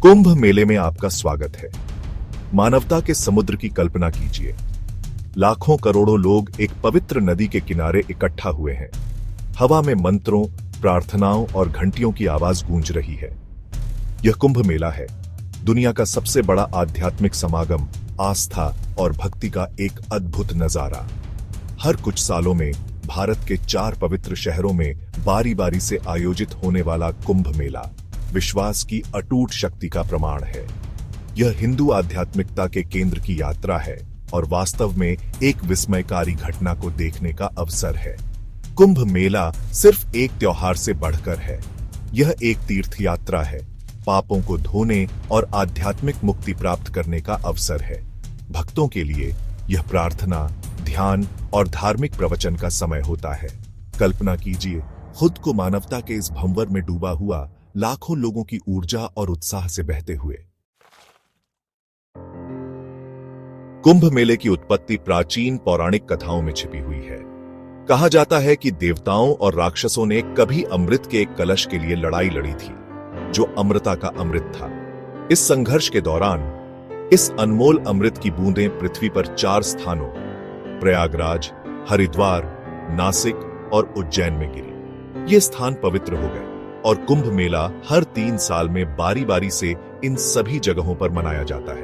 कुंभ मेले में आपका स्वागत है। मानवता के समुद्र की कल्पना कीजिए। लाखों करोड़ों लोग एक पवित्र नदी के किनारे इकट्ठा हुए हैं। हवा में मंत्रों, प्रार्थनाओं और घंटियों की आवाज गूंज रही है। यह कुंभ मेला है, दुनिया का सबसे बड़ा आध्यात्मिक समागम, आस्था और भक्ति का एक अद्भुत नजारा। हर कुछ सालों में भारत के 4 पवित्र शहरों में बारी बारी से आयोजित होने वाला कुंभ मेला विश्वास की अटूट शक्ति का प्रमाण है। यह हिंदू आध्यात्मिकता के केंद्र की यात्रा है और वास्तव में एक विस्मयकारी घटना को देखने का अवसर है। कुंभ मेला सिर्फ एक त्योहार से बढ़कर है। यह एक तीर्थ यात्रा है, पापों को धोने और आध्यात्मिक मुक्ति प्राप्त करने का अवसर है। भक्तों के लिए यह प्रार्थना, ध्यान और धार्मिक प्रवचन का समय होता है। कल्पना कीजिए, खुद को मानवता के इस भंवर में डूबा हुआ लाखों लोगों की ऊर्जा और उत्साह से बहते हुए। कुंभ मेले की उत्पत्ति प्राचीन पौराणिक कथाओं में छिपी हुई है। कहा जाता है कि देवताओं और राक्षसों ने कभी अमृत के एक कलश के लिए लड़ाई लड़ी थी, जो अमृता का अमृत था। इस संघर्ष के दौरान इस अनमोल अमृत की बूंदें पृथ्वी पर 4 स्थानों प्रयागराज, हरिद्वार, नासिक और उज्जैन में गिरी। ये स्थान पवित्र हो गए और कुंभ मेला हर 3 साल में बारी बारी से इन सभी जगहों पर मनाया जाता है।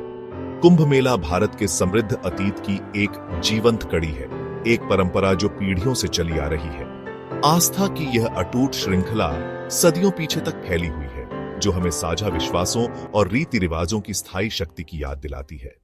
कुंभ मेला भारत के समृद्ध अतीत की एक जीवंत कड़ी है, एक परंपरा जो पीढ़ियों से चली आ रही है। आस्था की यह अटूट श्रृंखला सदियों पीछे तक फैली हुई है, जो हमें साझा विश्वासों और रीति रिवाजों की स्थायी शक्ति की याद दिलाती है।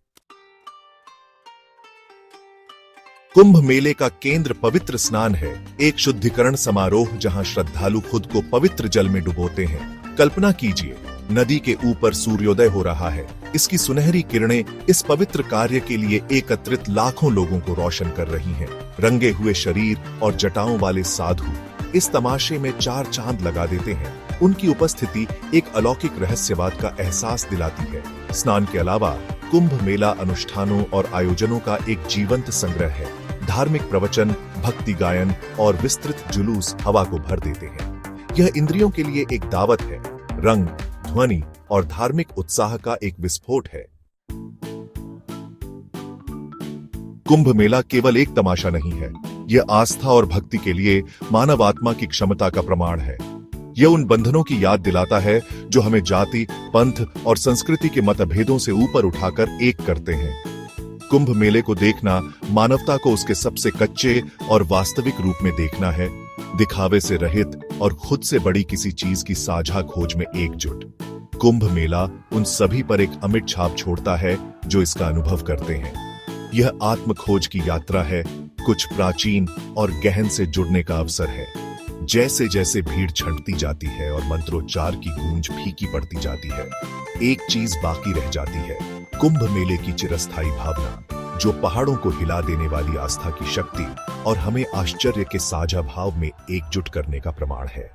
कुंभ मेले का केंद्र पवित्र स्नान है, एक शुद्धिकरण समारोह जहां श्रद्धालु खुद को पवित्र जल में डुबोते हैं। कल्पना कीजिए, नदी के ऊपर सूर्योदय हो रहा है। इसकी सुनहरी किरणें इस पवित्र कार्य के लिए एकत्रित लाखों लोगों को रोशन कर रही हैं। रंगे हुए शरीर और जटाओं वाले साधु इस तमाशे में 4 चांद लगा देते हैं। उनकी उपस्थिति एक अलौकिक रहस्यवाद का एहसास दिलाती है। स्नान के अलावा कुंभ मेला अनुष्ठानों और आयोजनों का एक जीवंत संग्रह है। धार्मिक प्रवचन, भक्ति गायन और विस्तृत जुलूस हवा को भर देते हैं। यह इंद्रियों के लिए एक दावत है, रंग, ध्वनि और धार्मिक उत्साह का एक विस्फोट है। कुंभ मेला केवल एक तमाशा नहीं है, यह आस्था और भक्ति के लिए मानव आत्मा की क्षमता का प्रमाण है। यह उन बंधनों की याद दिलाता है जो हमें जाति, पंथ और संस्कृति के मतभेदों से ऊपर उठाकर एक करते हैं। कुंभ मेले को देखना मानवता को उसके सबसे कच्चे और वास्तविक रूप में देखना है, दिखावे से रहित और खुद से बड़ी किसी चीज की साझा खोज में एकजुट। कुंभ मेला उन सभी पर एक अमिट छाप छोड़ता है जो इसका अनुभव करते हैं। यह आत्म खोज की यात्रा है, कुछ प्राचीन और गहन से जुड़ने का अवसर है। जैसे जैसे भीड़ छंटती जाती है और मंत्रोच्चार की गूंज फीकी पड़ती जाती है, एक चीज बाकी रह जाती है, कुंभ मेले की चिरस्थायी भावना, जो पहाड़ों को हिला देने वाली आस्था की शक्ति और हमें आश्चर्य के साझा भाव में एकजुट करने का प्रमाण है।